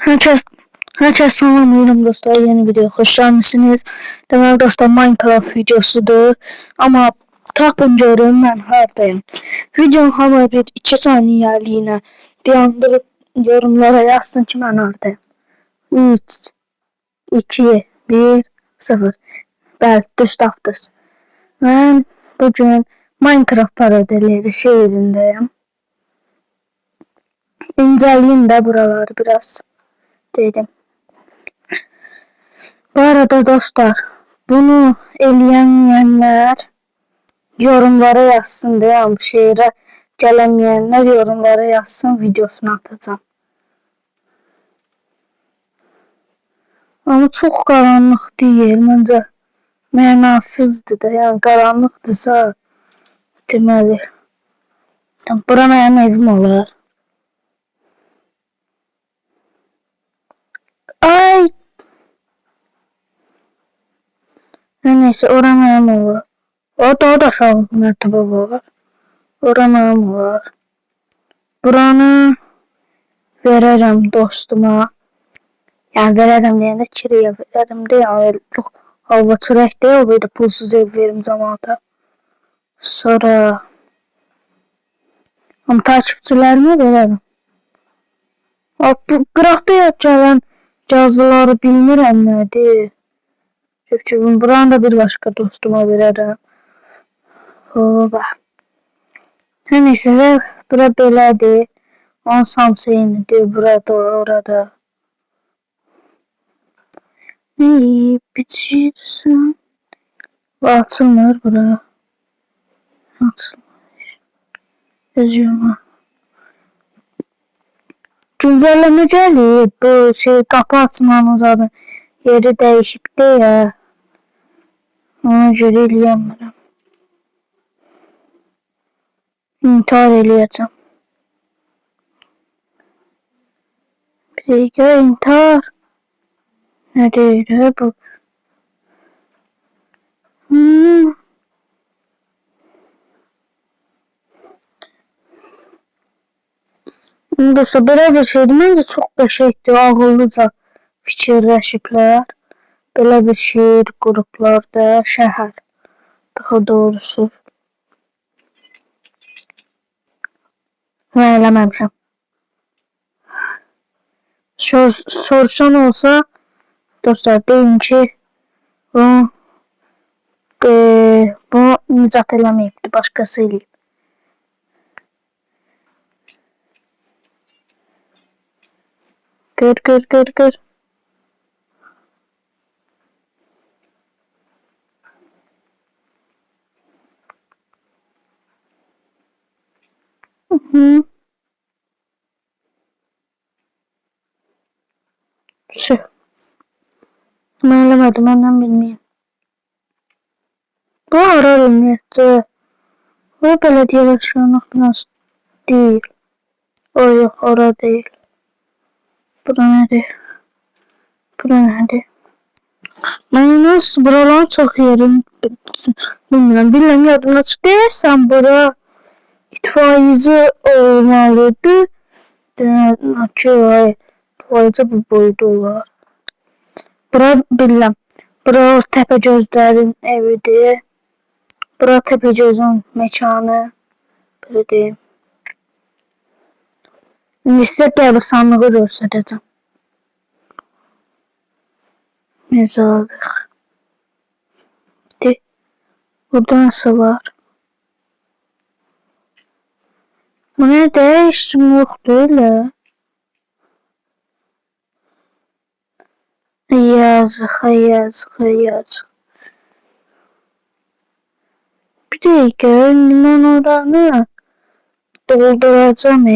Herkes, herkes salamlayıram dostlar, yeni video hoş gelmişsiniz. Demek dostlar Minecraft videosudur. Ama tapın görün ben hardayım. Videonun hava bir 2 saniyeliğine dayandırıp yorumlara yazsın ki ben hardayım. 3, 2, 1, 0. Bəli, düz tapdınız. Ben bugün Minecraft parodileri şehrindeyim. İnceleyeyim de buraları biraz dedim. Bu arada dostlar, bunu eleyenler yorumlara yazsın deyəm. Şehrə gələməyənlər yorumlara yazsın, videosunu atacağım. Ama çok qaranlıq deyil, məncə mənasızdır da, yəni qaranlıqdırsa deməli. Bura mənim evim olar. Ay! Neyse, ora mənim olar. O daha da aşağı mərtəbə var. Ora mənim olar. Buranı verərəm dostuma. Yani verərəm deyəndə kiriyə verərəm də, yəni çox hava çörək deyil, o böyle pulsuz ev verim zamanında. Sonra ama takipçilərime verərəm. Bu qıraqda gələn cazıları bilmirəm nədir. Çünki buranı da bir başqa dostuma verərəm. Hoba. Hər neysə, bura belədir. Onun samsı eynidir, burada, orada. Ne yiyip bitirsin? Açılmır bura. Açılmır. Yazıyorum. Güncelleme geldi. Bu şey kapı açmanın zaten yeri değişip de ya. Ona göre eləyəmirəm. İntihar eləyəcəm. Bir dəqiqə, intihar. Ne deyir bu? Dostlar, belə bir şeydir. Məncə çox qəşəngdir, ağıllıca fikirləşiblər. Belə bir şehir qurublar da, şəhər. Daha doğrusu. Mən eləməmişəm. Soruşan olsa dostlar deyin ki bunu Nicat eləməyibdi, başqası eləyib. Gör. Şey. Mən eləmədim, məndən bilməyəm. Bu arar ümumiyyətcə. Bu belediyə başkanlıq binası deyil. O yox, ora deyil. Bura nədir? Bura nədir? Mən nasıl buraların çox yerini bilmirəm. Bilmirəm, yadımda çıxdı. Deyəsən bura itfaiyeci olmalıdır. İtfaiyeci bu boyda olar. Bura bilirəm. Bura Təpəgözlərin evidir. Bura Təpəgözün mekanı. Belə deyim. İndi sizə qəbirstanlığı göstərəcəm. Mezarlıq. Burada nasıl var? Bu nədə? İşim yoxdur elə. Yazıq. Bir dəqiqə, mən oranı dolduracağım.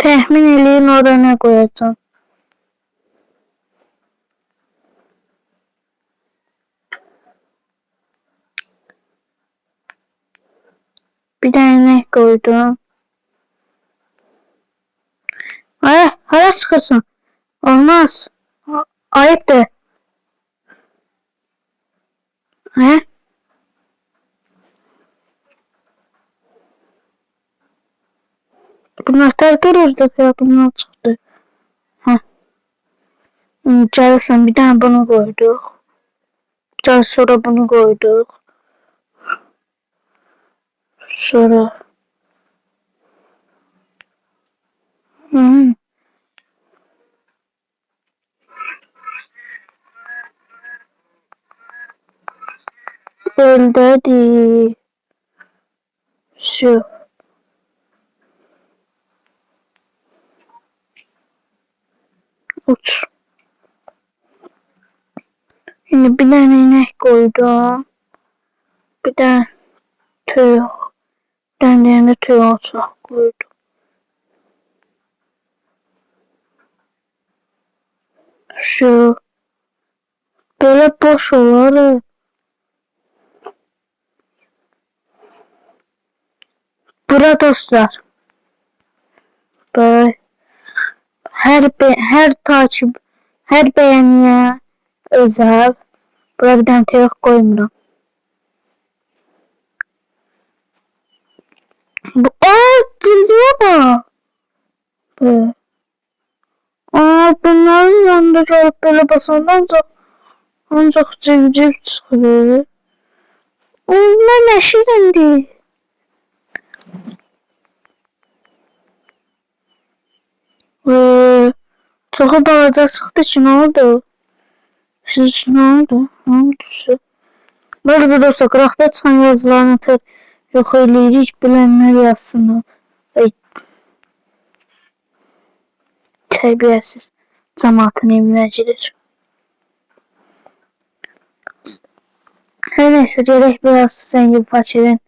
Təxmin eləyin oraya qoyacağım. Bir dənə qoydum. Hara çıxırsan? Olmaz. Ayıbdır. Bunlar terk ediyoruz ya bunlar çıktı. Heh. Gelsen bir tane bunu koyduk. Gel sonra bunu koyduk. Sonra elde değil. Şu. Uç. Şimdi bir tane inek koydum. Bir tane tüyük. Bir tane de tüy alçak koydum. Şu. Böyle boş olur. Bura dostlar. Böyle her takip, her beğeniye özel. Bura bir tane tüyük koymuram. Bu, cimciye bak. Böyle. Bunların yanında gelip böyle basanda ancak civciv çıkıyor. Onlar neşirindi. Çok balaca çıktı ki ne oldu? Siz ne oldu? Ne oldu size? Burada dostlar qıraqda çıxan yazılarını tər yox eləyirik. Bilənlər yazsınlar. Ay, tərbiyəsiz cəmaatın evinə girir. Hər neysə, gələk biraz zəngin fakirin.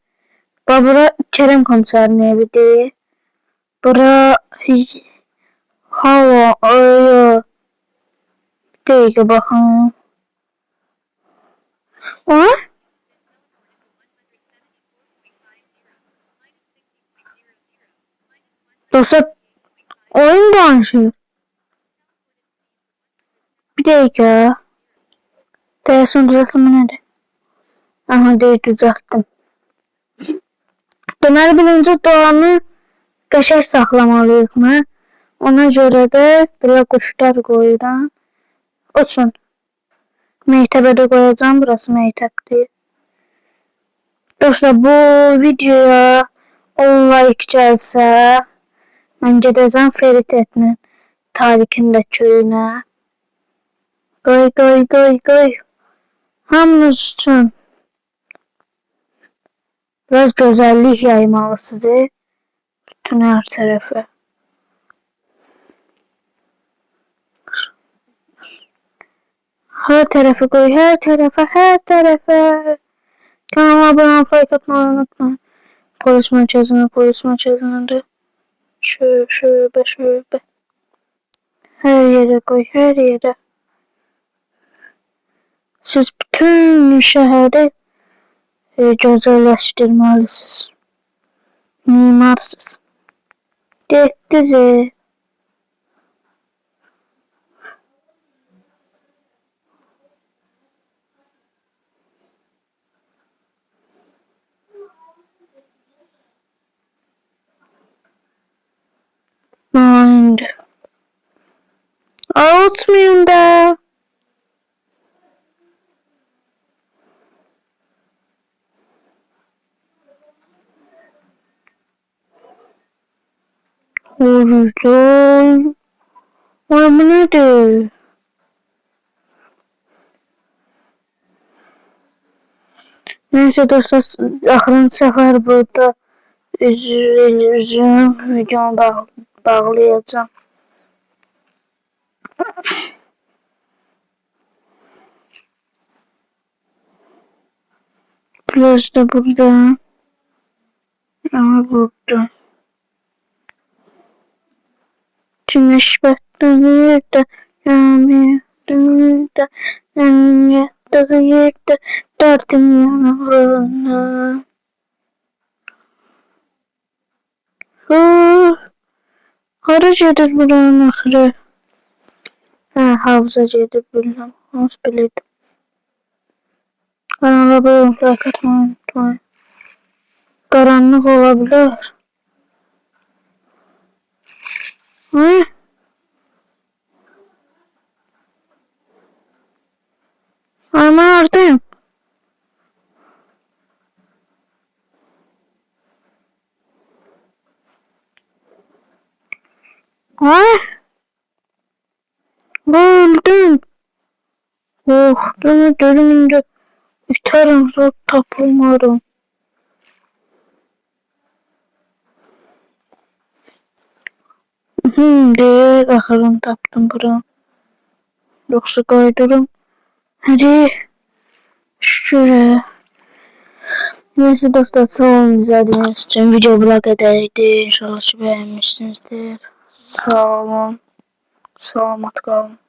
Bura Kerem komisarın evidir. Bura hava, bir dəqiqə baxın. Dostlar oyun danışıyor. Bir dakika. Telefon düzeltme nerede? Aha değil düzelttim. Deməli birinci doğanı qəşəng saxlamalıyıq mı? Ona görə də belə quşlar qoyuram. Uçun. Məktəbədə qoyacağım. Burası məktəbdir. Dostlar bu videoya 10 like gəlsə mən gedəcəm Feritətlə tarixində köyünə. Qoy. Hamınız üçün biraz gözəllik yaymalısınız. Bütün hər tərəfə. Hər tərəfə qoy, hər tərəfə. Kanalıma abone olmayı, like atmayı unutmayın. Polis mərkəzinə də şöbə. Hər yerə qoy, hər yerə. Siz bütün şəhəri gözəlləşdirməlisiniz. Mimarsınız. Getdiniz. Mind. Unutmayın da. Orijinal. Bu nedir? Neyse dostlar, axırıncı səfər burada üzrüm videonu bağlayacağım. Biraz da burada. Ama burada. Güneş battığı yerde, yattığı yerde, derdim yanarına. Hara gedir buranın axırı? Havuza gedir bilmem. Nasıl bilirdim. Kanala abone olmayı, like atmayı unutmayın. Qaranlıq olabilir. Ay, ay ben oradayım. Ay, öldüm. Oh, dönümünde iterim zor tapılmadım. Diye bakalım taptım bura. Yoksa kaydırım. Hadi şuraya. Neyse dostlar, sağ olun izlediğiniz için. Video bu kadardı. İnşallah beğenmişsinizdir. Sağ olun. Selamat kalın.